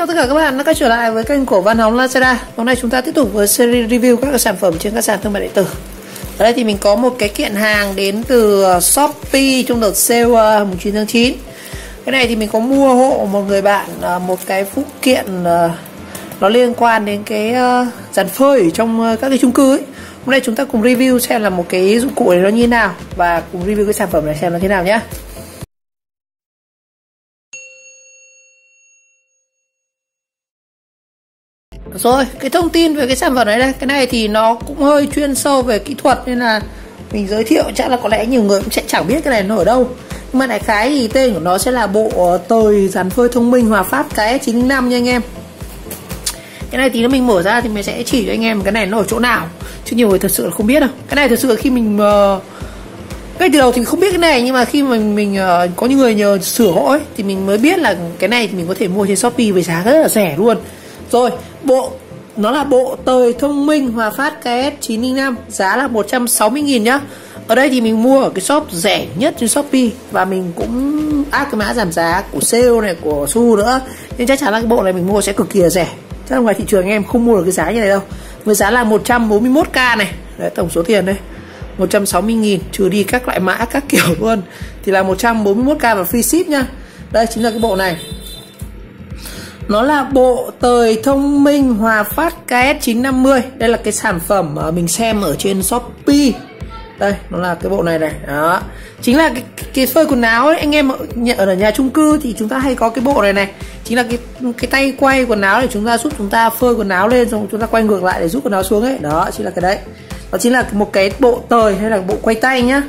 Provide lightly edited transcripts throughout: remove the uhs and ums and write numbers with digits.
chào tất cả các bạn đã quay trở lại với kênh của Văn Hóng Lazada. Hôm nay chúng ta tiếp tục với series review các sản phẩm trên các sàn thương mại điện tử. Ở đây thì mình có một cái kiện hàng đến từ Shopee trong đợt sale 9 tháng 9. Cái này thì mình có mua hộ một người bạn một cái phụ kiện nó liên quan đến cái dàn phơi trong các cái chung cư ấy. Hôm nay chúng ta cùng review xem là một cái dụng cụ này nó như thế nào và cùng review cái sản phẩm này xem nó thế nào nhé. Rồi, cái thông tin về cái sản phẩm này đây, cái này thì nó cũng hơi chuyên sâu về kỹ thuật nên là mình giới thiệu chắc là có lẽ nhiều người cũng sẽ chẳng biết cái này nó ở đâu. Nhưng mà đại khái thì tên của nó sẽ là bộ tời dàn phơi thông minh Hòa Phát KS905 nha anh em. Cái này thì mình mở ra thì mình sẽ chỉ cho anh em cái này nó ở chỗ nào, chứ nhiều người thật sự là không biết đâu. Cái này thật sự là khi mình ngay từ đầu thì mình không biết cái này, nhưng mà khi mình có những người nhờ sửa hộ ấy thì mình mới biết là cái này thì mình có thể mua trên Shopee với giá rất là rẻ luôn. Rồi, nó là bộ tời thông minh Hòa Phát KS905, giá là 160.000 nhá. Ở đây thì mình mua ở cái shop rẻ nhất trên Shopee và mình cũng áp cái mã giảm giá của sale này, của Su nữa, nên chắc chắn là cái bộ này mình mua sẽ cực kỳ là rẻ. Chắc là ngoài thị trường em không mua được cái giá như này đâu. Với giá là 141k này. Đấy, tổng số tiền đây 160.000 trừ đi các loại mã các kiểu luôn thì là 141k và free ship nhá. Đây chính là cái bộ này. Nó là bộ tời thông minh Hòa Phát KS950. Đây là cái sản phẩm mà mình xem ở trên Shopee. Đây, nó là cái bộ này này. Đó. Chính là cái phơi quần áo ấy. Anh em ở nhà chung cư thì chúng ta hay có cái bộ này này. Chính là cái tay quay quần áo để chúng ta giúp chúng ta phơi quần áo lên, xong chúng ta quay ngược lại để rút quần áo xuống ấy. Đó, chính là cái đấy. Đó chính là một cái bộ tời hay là bộ quay tay nhá.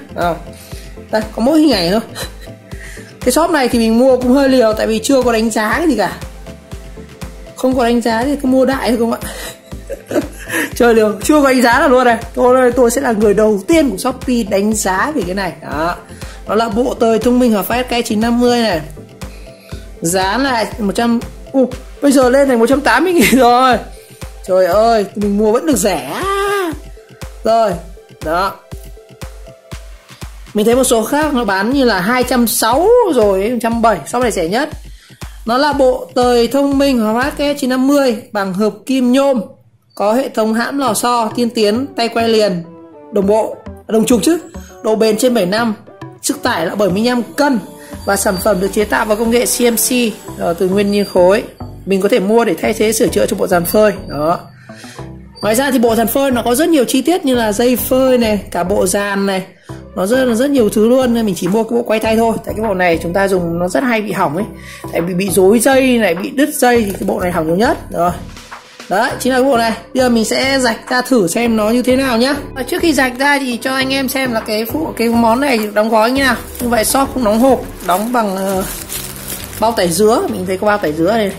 Đây, có mỗi hình ảnh thôi. Cái shop này thì mình mua cũng hơi liều tại vì chưa có đánh giá cái gì cả. Không có đánh giá thì cứ mua đại thôi không ạ. Chơi liều, chưa có đánh giá là luôn này. Tôi sẽ là người đầu tiên của Shopee đánh giá về cái này. Đó. Nó là bộ tời thông minh Hòa Phát KS950 này. Giá là 100. Bây giờ lên thành 180.000 rồi. Trời ơi, mình mua vẫn được rẻ. Rồi, đó. Mình thấy một số khác nó bán như là 260 rồi, 170, shop này rẻ nhất. Nó là bộ tời thông minh Hòa Phát KS950 bằng hợp kim nhôm, có hệ thống hãm lò xo tiên tiến, tay quay liền, đồng trục chứ, độ bền trên 7 năm, sức tải là 75 cân và sản phẩm được chế tạo vào công nghệ CNC từ nguyên nhiên khối. Mình có thể mua để thay thế sửa chữa cho bộ dàn phơi. Đó. Ngoài ra thì bộ dàn phơi nó có rất nhiều chi tiết như là dây phơi này, cả bộ dàn này, nó rất nhiều thứ luôn, nên mình chỉ mua cái bộ quay tay thôi. Tại cái bộ này chúng ta dùng nó rất hay bị hỏng ấy, tại vì bị rối dây này, bị đứt dây thì cái bộ này hỏng nhiều nhất. Rồi, đấy chính là cái bộ này. Bây giờ mình sẽ rạch ra thử xem nó như thế nào nhá. Và trước khi rạch ra thì cho anh em xem là cái món này đóng gói như nào. Như vậy shop không đóng hộp, đóng bằng bao tải dứa. Mình thấy có bao tải dứa này.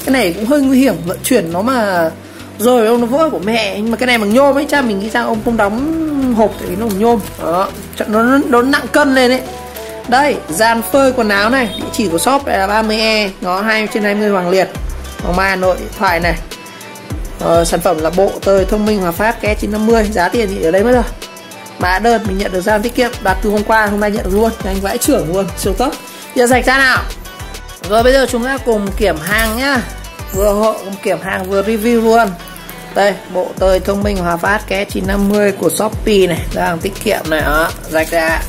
Cái này cũng hơi nguy hiểm vận chuyển nó mà rồi ông nó vỡ của mẹ, nhưng mà cái này bằng nhôm ấy, cha mình nghĩ rằng ông không đóng hộp tại vì nó bằng nhôm. Đó, nó nặng cân lên đấy. Đây, dàn phơi quần áo này, địa chỉ của shop là 30E, ngõ 2/20 Hoàng Liệt, Hoàng Mai, Hà Nội, điện thoại này. Sản phẩm là bộ tời thông minh Hòa Phát KS950, giá tiền thì ở đây mất rồi. Mã đơn mình nhận được giao tiết kiệm, đặt từ hôm qua, hôm nay nhận được luôn, nhanh vãi chưởng luôn, siêu tốc. Giờ rạch ra nào. Rồi bây giờ chúng ta cùng kiểm hàng nhá. Vừa kiểm hàng vừa review luôn. Đây, bộ tời thông minh Hòa Phát KS950 của Shopee này, hàng tiết kiệm này, đó, rạch ra.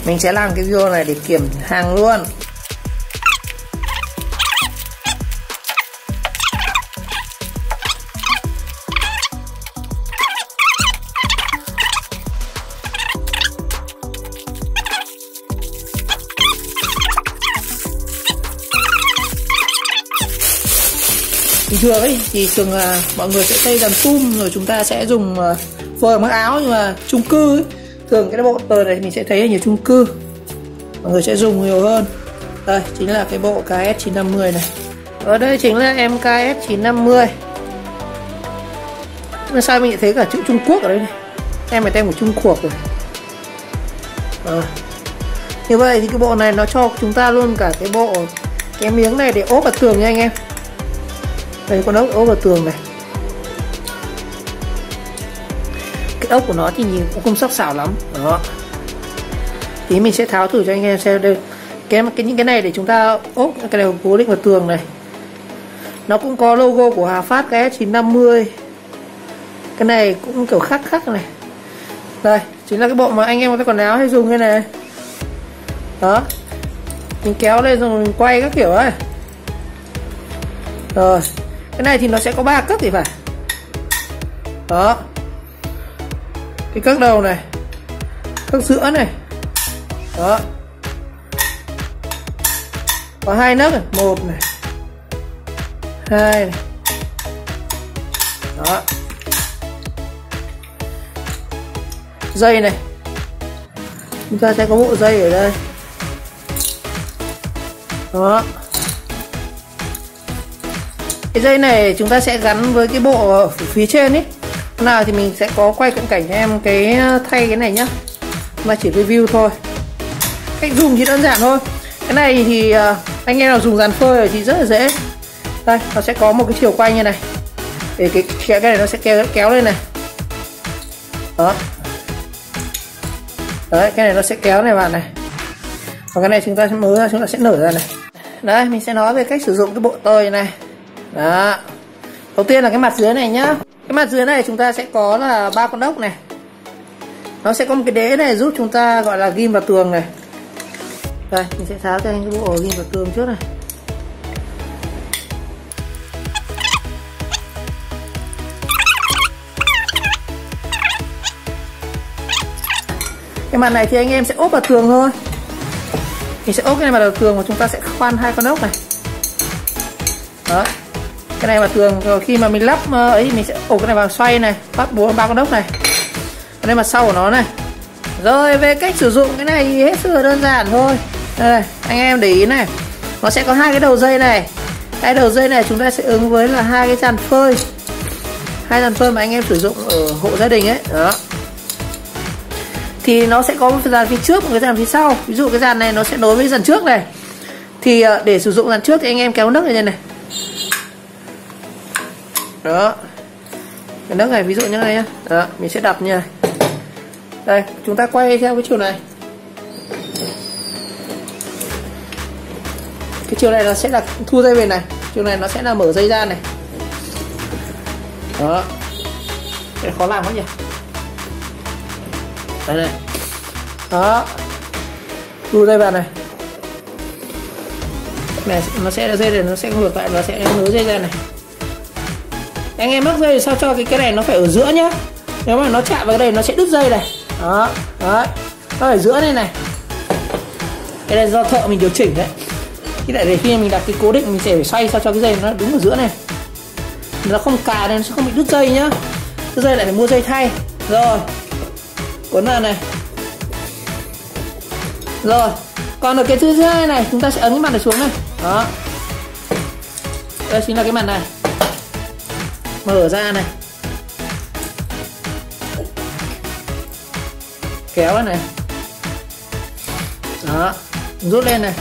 Mình sẽ làm cái video này để kiểm hàng luôn. Bình thường ấy thì thường mọi người sẽ xây dàn tum rồi chúng ta sẽ dùng phơi mặc áo, nhưng mà chung cư ấy, thường cái bộ tời này mình sẽ thấy ở nhiều chung cư mọi người sẽ dùng nhiều hơn. Đây chính là cái bộ KS950 này. Ở đây chính là em KS950. Nhưng sao mình lại thấy cả chữ Trung Quốc ở đây này? Em phải tem của Trung Quốc rồi. Như vậy thì cái bộ này nó cho chúng ta luôn cả cái miếng này để ốp vào tường nha anh em. Đây con ốc ốp vào tường này. Cái ốc của nó thì nhìn cũng không sắc sảo lắm. Đó. Tí mình sẽ tháo thử cho anh em xem đây. Những cái này để chúng ta ốp cái này cố định vào tường này. Nó cũng có logo của Hòa Phát cái S950. Cái này cũng kiểu khắc khắc này. Đây, chính là cái bộ mà anh em có quần áo hay dùng cái này. Đó. Mình kéo lên rồi mình quay các kiểu ấy. Rồi. Cái này thì nó sẽ có 3 cấp thì phải. Đó. Cái cước đầu này, cước giữa này. Đó. Có 2 nấc này, 1 này, 2 này. Đó. Dây này. Chúng ta sẽ có bộ dây ở đây. Đó. Cái dây này chúng ta sẽ gắn với cái bộ ở phía trên ấy. Nào thì mình sẽ có quay cận cảnh cho em cái thay cái này nhá. Mà chỉ review thôi. Cách dùng thì đơn giản thôi. Cái này thì anh em nào dùng dàn phơi thì rất là dễ. Đây, nó sẽ có một cái chiều quay như này. Để cái này nó sẽ kéo lên này. Đó. Đấy, cái này nó sẽ kéo này bạn này. Còn cái này chúng ta sẽ mới ra, chúng ta sẽ nở ra này. Đấy, mình sẽ nói về cách sử dụng cái bộ tơi này. Đó. Đầu tiên là cái mặt dưới này nhá. Cái mặt dưới này chúng ta sẽ có là 3 con ốc này. Nó sẽ có một cái đế này giúp chúng ta gọi là ghim vào tường này. Đây, mình sẽ tháo cho anh cái bộ ghim vào tường trước này. Cái mặt này thì anh em sẽ ốp vào tường thôi. Mình sẽ ốp cái này vào tường và chúng ta sẽ khoan 2 con ốc này. Đó. Cái này vào tường rồi khi mà mình lắp ấy mình sẽ ổ cái này vào xoay này, bắt 3 con ốc này. Cái này mặt sau của nó này. Rồi về cách sử dụng cái này thì hết sức là đơn giản thôi. Đây, anh em để ý này. Nó sẽ có 2 cái đầu dây này. Cái đầu dây này chúng ta sẽ ứng với là 2 cái dàn phơi. 2 dàn phơi mà anh em sử dụng ở hộ gia đình ấy. Đó. Thì nó sẽ có một cái dàn phía trước, một cái dàn phía sau. Ví dụ cái dàn này nó sẽ nối với dàn trước này. Thì để sử dụng dàn trước thì anh em kéo nấc này này. Đó. Cái nấc này ví dụ như này nhá. Đó, mình sẽ đặt như này. Đây, chúng ta quay theo cái chiều này. Cái chiều này nó sẽ là thu dây về này, chiều này nó sẽ là mở dây ra này. Đó. Cái khó làm quá nhỉ. Đây này. Đó. Thu dây vào này. Này nó sẽ là dây này, nó sẽ ngược lại, nó sẽ nối dây ra này. Anh em mắc dây thì sao cho cái này nó phải ở giữa nhá. Nếu mà nó chạm vào cái đây nó sẽ đứt dây này. Đó. Đấy. Nó ở giữa này này. Cái này do thợ mình điều chỉnh đấy. Cái này để khi mình đặt cái cố định mình sẽ phải xoay sao cho cái dây nó đứng ở giữa này. Nó không cà nên nó sẽ không bị đứt dây nhá. Đứt dây lại phải mua dây thay. Rồi. Cuốn vào này. Rồi. Còn ở cái thứ hai này chúng ta sẽ ấn cái mặt này xuống này. Đó. Đây chính là cái mặt này. Mở ra này. Kéo này. Đó. Rút lên này.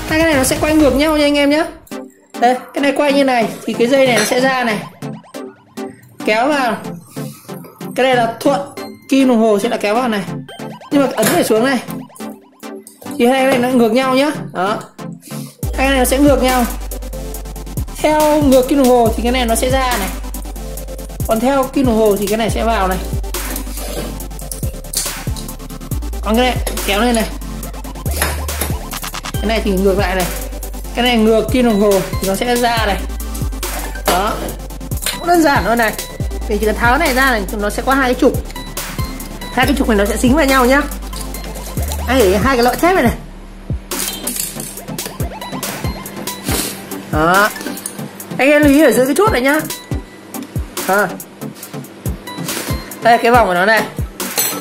Hai cái này nó sẽ quay ngược nhau nha anh em nhé. Đây, cái này quay như này thì cái dây này nó sẽ ra này. Kéo vào. Cái này là thuận, kim đồng hồ sẽ là kéo vào này. Nhưng mà ấn này xuống này thì hai cái này nó ngược nhau nhá. Đó. Hai cái này nó sẽ ngược nhau. Theo ngược kim đồng hồ thì cái này nó sẽ ra này. Còn theo kim đồng hồ thì cái này sẽ vào này. Còn cái này kéo lên này. Cái này thì ngược lại này. Cái này ngược kim đồng hồ thì nó sẽ ra này. Đó. Cũng đơn giản thôi này. Thì chỉ cần tháo cái này ra này nó sẽ có 2 cái trục. 2 cái trục này nó sẽ dính vào nhau nhá. Anh để 2 cái lõi thép này này. Đó. Anh em lưu ý ở giữa cái chốt này nhá. Đây cái vòng của nó này.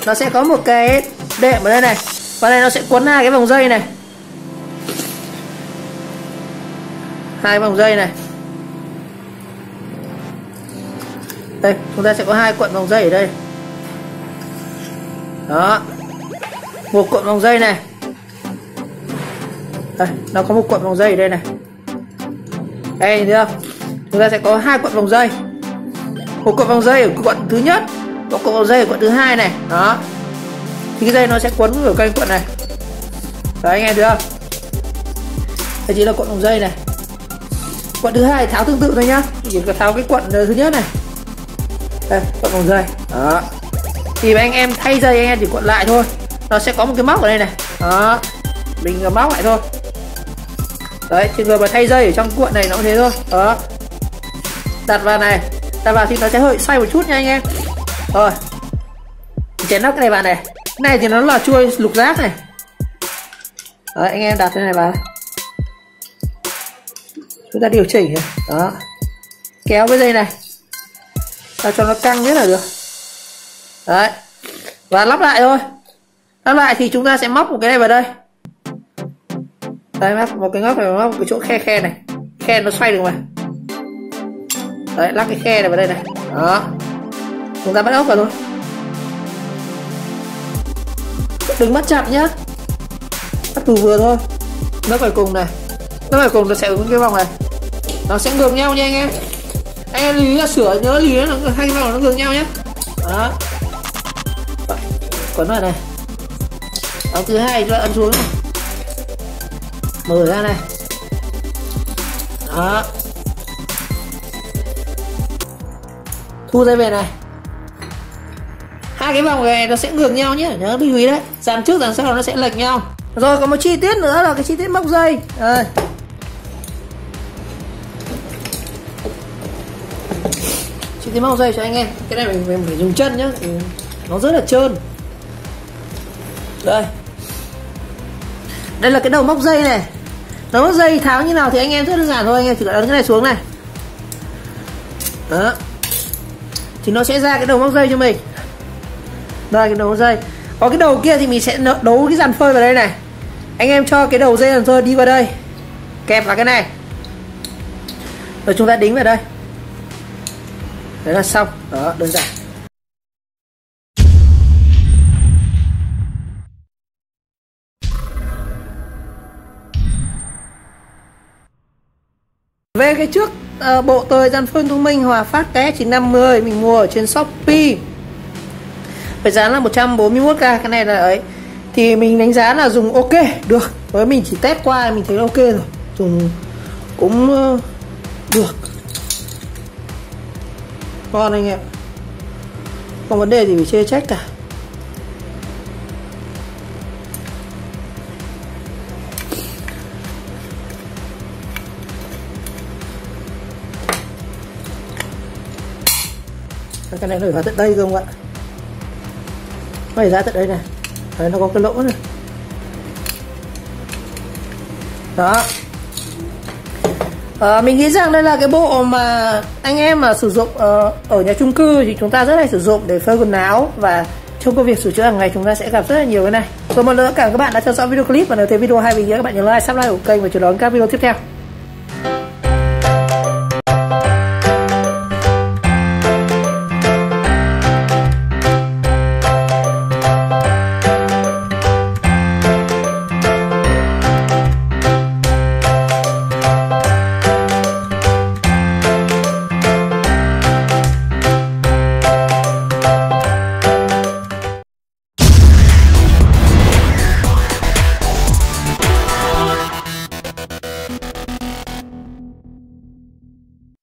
Nó sẽ có một cái đệm ở đây này. Và đây nó sẽ quấn 2 cái vòng dây này. 2 vòng dây này. Đây chúng ta sẽ có 2 cuộn vòng dây ở đây. Đó. Một cuộn vòng dây này. Đây nó có một cuộn vòng dây ở đây này. Đây thấy không? Chúng ta sẽ có 2 cuộn vòng dây. Một cuộn vòng dây ở cuộn thứ nhất, một cuộn vòng dây ở cuộn thứ hai này. Đó. Thì cái dây nó sẽ quấn ở cây cuộn này. Đấy anh em thấy không? Đây chính là cuộn vòng dây này. Quận thứ hai tháo tương tự thôi nhá, chỉ có tháo cái quận thứ nhất này. Đây, quận vòng dây. Đó. Thì anh em thay dây anh em chỉ quận lại thôi. Nó sẽ có một cái móc ở đây này. Đó. Mình móc lại thôi. Đấy, trường hợp mà thay dây ở trong cuộn này nó cũng thế thôi. Đó. Đặt vào này. Đặt vào thì nó sẽ hơi xoay một chút nha anh em. Rồi. Chén nắp cái này vào này. Cái này thì nó là chuôi lục giác này. Đấy, anh em đặt cái này vào. Chúng ta điều chỉnh này. Đó. Kéo cái dây này sao cho nó căng nhất là được. Đấy. Và lắp lại thôi. Lắp lại thì chúng ta sẽ móc một cái này vào đây. Đây, móc một cái góc này, móc một cái chỗ khe này. Khe nó xoay được mà. Đấy, lắp cái khe này vào đây này. Đó. Chúng ta bắt ốc vào thôi. Đừng bắt chặt nhá. Bắt vừa vừa thôi. Nó phải cùng này. Nó phải cùng nó sẽ ứng cái vòng này. Nó sẽ ngược nhau nha anh em. Anh em lưu ý là sửa, nhớ lưu ý là hai cái vòng nó ngược nhau nhé. Đó. Quấn vào này. Ống thứ hai chúng ta ấn xuống này. Mở ra này. Đó. Thu dây về này. Hai cái vòng này nó sẽ ngược nhau nhé, nhớ lưu ý đấy. Dàn trước dàn sau nó sẽ lệch nhau. Rồi có một chi tiết nữa là cái chi tiết móc dây. Đây. Chi tiết móc dây cho anh em. Cái này mình phải dùng chân nhá, nó rất là trơn. Đây. Đây là cái đầu móc dây này. Đầu móc dây tháo như nào thì anh em rất đơn giản thôi, anh em chỉ cần ấn cái này xuống này. Đó. Thì nó sẽ ra cái đầu móc dây cho mình. Đây, cái đầu móc dây. Có cái đầu kia thì mình sẽ đấu cái dàn phơi vào đây này. Anh em cho cái đầu dây dàn phơi đi vào đây, kẹp vào cái này. Rồi chúng ta đính vào đây. Đấy là xong. Đó, đơn giản. Về cái trước bộ tời dàn phơi thông minh Hòa Phát cái 950 mình mua ở trên Shopee. Phải giá là 141k. Cái này là ấy thì mình đánh giá là dùng ok được. Với mình chỉ test qua mình thấy ok rồi. Dùng cũng được. Ngon anh em. Không vấn đề gì phải chê trách cả. Cái này nó phải vào tận đây không ạ? Nó phải ra tận đây này. Đấy, nó có cái lỗ này. Đó. Mình nghĩ rằng đây là cái bộ mà anh em mà sử dụng ở nhà chung cư thì chúng ta rất hay sử dụng để phơi quần áo, và trong công việc sửa chữa hàng ngày chúng ta sẽ gặp rất là nhiều cái này. Rồi một lần nữa cảm ơn các bạn đã theo dõi video clip, và nếu thấy video hay mình nhớ các bạn nhớ like, subscribe của kênh và chờ đón các video tiếp theo.